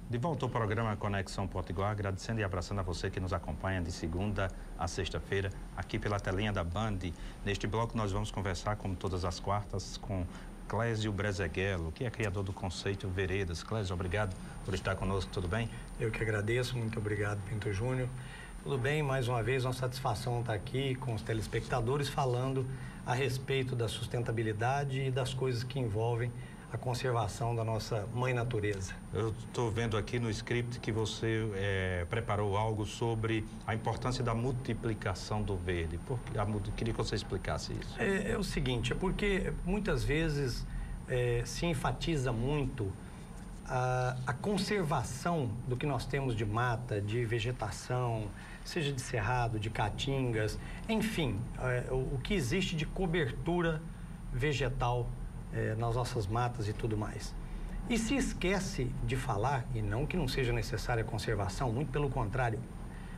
De volta ao programa Conexão Potiguar, agradecendo e abraçando a você que nos acompanha de segunda a sexta-feira, aqui pela telinha da Band. Neste bloco nós vamos conversar, como todas as quartas, com Clésio Brezeguelo, que é criador do conceito Veredas. Clésio, obrigado por estar conosco, tudo bem? Eu que agradeço, muito obrigado, Pinto Júnior. Tudo bem, mais uma vez, uma satisfação estar aqui com os telespectadores falando a respeito da sustentabilidade e das coisas que envolvem a conservação da nossa mãe natureza. Eu estou vendo aqui no script que você preparou algo sobre a importância da multiplicação do verde. Queria que você explicasse isso. É o seguinte, é porque muitas vezes se enfatiza muito a conservação do que nós temos de mata, de vegetação, seja de cerrado, de caatingas, enfim, o que existe de cobertura vegetal nas nossas matas e tudo mais. E se esquece de falar, e não que não seja necessária a conservação, muito pelo contrário,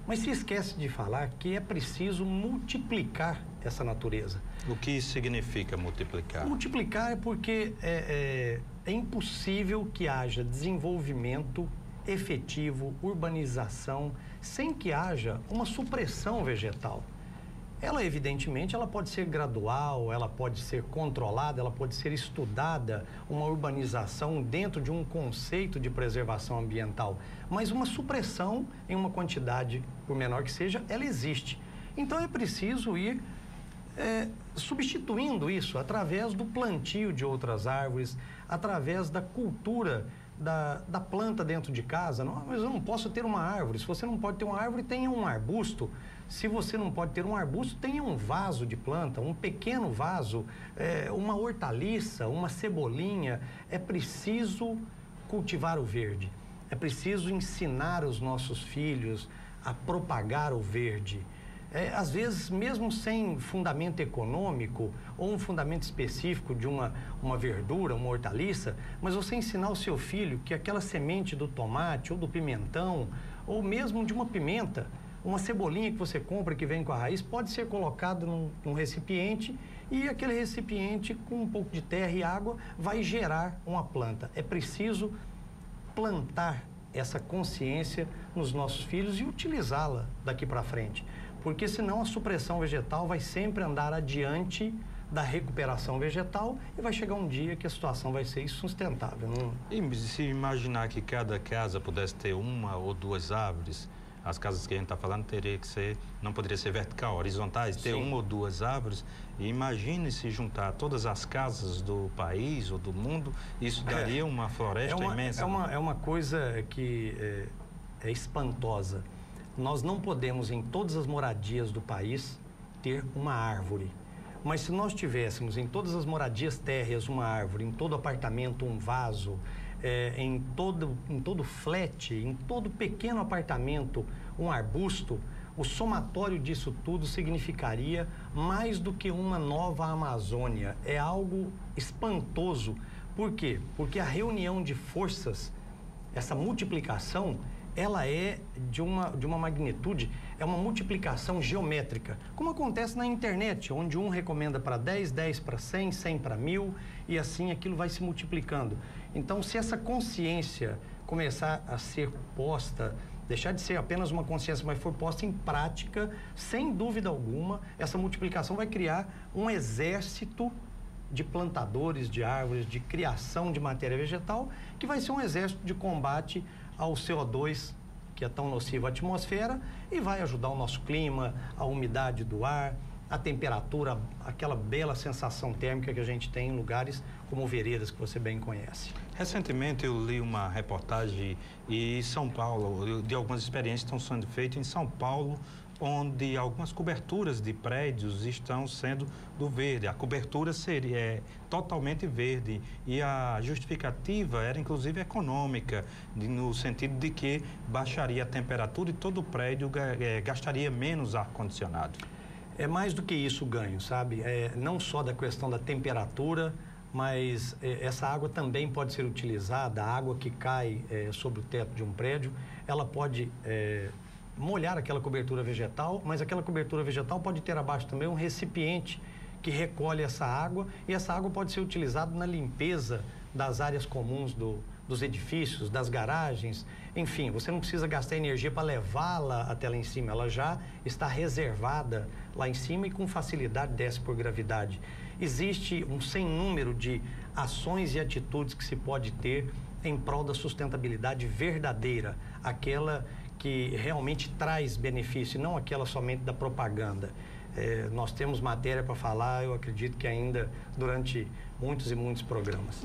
mas se esquece de falar que é preciso multiplicar essa natureza. O que isso significa multiplicar? Multiplicar é porque é impossível que haja desenvolvimento efetivo, urbanização, sem que haja uma supressão vegetal. Ela, evidentemente, ela pode ser gradual, ela pode ser controlada, ela pode ser estudada, uma urbanização dentro de um conceito de preservação ambiental. Mas uma supressão em uma quantidade, por menor que seja, ela existe. Então é preciso ir substituindo isso através do plantio de outras árvores, através da cultura da planta dentro de casa. Não, mas eu não posso ter uma árvore. Se você não pode ter uma árvore, tenha um arbusto. Se você não pode ter um arbusto, tenha um vaso de planta, um pequeno vaso, uma hortaliça, uma cebolinha. É preciso cultivar o verde. É preciso ensinar os nossos filhos a propagar o verde. Às vezes, mesmo sem fundamento econômico ou um fundamento específico de uma verdura, uma hortaliça, mas você ensinar ao seu filho que aquela semente do tomate ou do pimentão, ou mesmo de uma pimenta, uma cebolinha que você compra que vem com a raiz, pode ser colocado num recipiente, e aquele recipiente, com um pouco de terra e água, vai gerar uma planta. É preciso plantar essa consciência nos nossos filhos e utilizá-la daqui para frente, porque senão a supressão vegetal vai sempre andar adiante da recuperação vegetal e vai chegar um dia que a situação vai ser insustentável. E se imaginar que cada casa pudesse ter uma ou duas árvores, as casas que a gente está falando não poderia ser vertical, horizontais, ter uma ou duas árvores. E imagine se juntar todas as casas do país ou do mundo, isso daria uma floresta imensa. É uma coisa que é espantosa. Nós não podemos, em todas as moradias do país, ter uma árvore. Mas se nós tivéssemos em todas as moradias térreas uma árvore, em todo apartamento um vaso, em todo flat, em todo pequeno apartamento um arbusto, o somatório disso tudo significaria mais do que uma nova Amazônia. É algo espantoso. Por quê? Porque a reunião de forças, essa multiplicação, ela é de uma magnitude, é uma multiplicação geométrica, como acontece na internet, onde um recomenda para 10, 10 para 100, 100 para 1000, e assim aquilo vai se multiplicando. Então, se essa consciência começar a ser posta, deixar de ser apenas uma consciência, mas for posta em prática, sem dúvida alguma, essa multiplicação vai criar um exército de plantadores de árvores, de criação de matéria vegetal, que vai ser um exército de combate ao CO2, que é tão nocivo à atmosfera, e vai ajudar o nosso clima, a umidade do ar, a temperatura, aquela bela sensação térmica que a gente tem em lugares como Veredas, que você bem conhece. Recentemente eu li uma reportagem em São Paulo, de algumas experiências que estão sendo feitas em São Paulo, onde algumas coberturas de prédios estão sendo do verde. A cobertura seria totalmente verde e a justificativa era inclusive econômica, no sentido de que baixaria a temperatura e todo o prédio gastaria menos ar-condicionado. É mais do que isso o ganho, sabe? Não só da questão da temperatura, mas essa água também pode ser utilizada, a água que cai sobre o teto de um prédio, ela pode molhar aquela cobertura vegetal, mas aquela cobertura vegetal pode ter abaixo também um recipiente que recolhe essa água, e essa água pode ser utilizada na limpeza das áreas comuns dos edifícios, das garagens, enfim, você não precisa gastar energia para levá-la até lá em cima, ela já está reservada lá em cima e com facilidade desce por gravidade. Existe um sem número de ações e atitudes que se pode ter em prol da sustentabilidade verdadeira, aquela que realmente traz benefício, não aquela somente da propaganda. Nós temos matéria para falar, eu acredito que ainda durante muitos e muitos programas.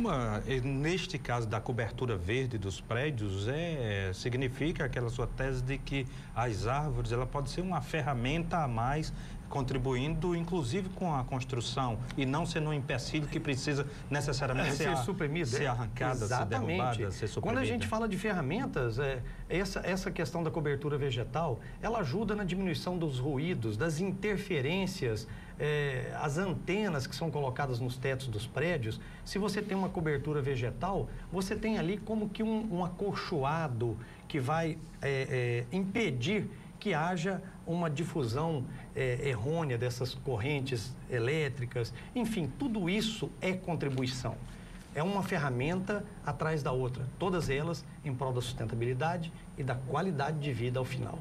Neste caso da cobertura verde dos prédios, significa aquela sua tese de que as árvores, ela pode ser uma ferramenta a mais, contribuindo inclusive com a construção e não sendo um empecilho que precisa necessariamente ser suprimido, ser arrancada, exatamente, ser derrubada, ser suprimida. Quando a gente fala de ferramentas, essa questão da cobertura vegetal, ela ajuda na diminuição dos ruídos, das interferências, as antenas que são colocadas nos tetos dos prédios. Se você tem uma cobertura vegetal, você tem ali como que um acolchoado que vai impedir que haja uma difusão errônea dessas correntes elétricas. Enfim, tudo isso é contribuição. É uma ferramenta atrás da outra, todas elas em prol da sustentabilidade e da qualidade de vida ao final.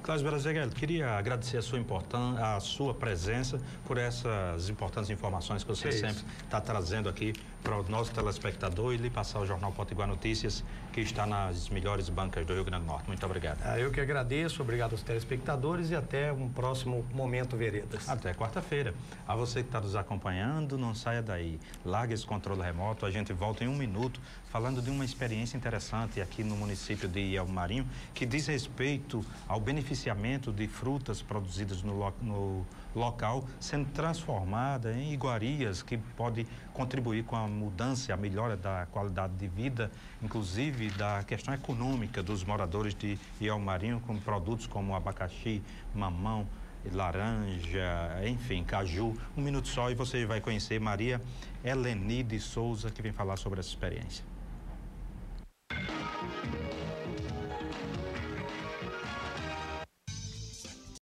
Cláudio Brazeguel, queria agradecer a sua presença por essas importantes informações que você sempre está trazendo aqui para o nosso telespectador e lhe passar o Jornal Potiguar Notícias, que está nas melhores bancas do Rio Grande do Norte. Muito obrigado. Eu que agradeço, obrigado aos telespectadores e até um próximo Momento Veredas. Até quarta-feira. A você que está nos acompanhando, não saia daí. Largue esse controle remoto, a gente volta em um minuto falando de uma experiência interessante aqui no município de Ilhéu-Marinho, que diz respeito ao beneficiamento de frutas produzidas no local, sendo transformada em iguarias que pode contribuir com a mudança, a melhora da qualidade de vida, inclusive da questão econômica dos moradores de Ilhéu-Marinho, com produtos como abacaxi, mamão, laranja, enfim, caju. Um minuto só e você vai conhecer Maria Heleni de Souza, que vem falar sobre essa experiência.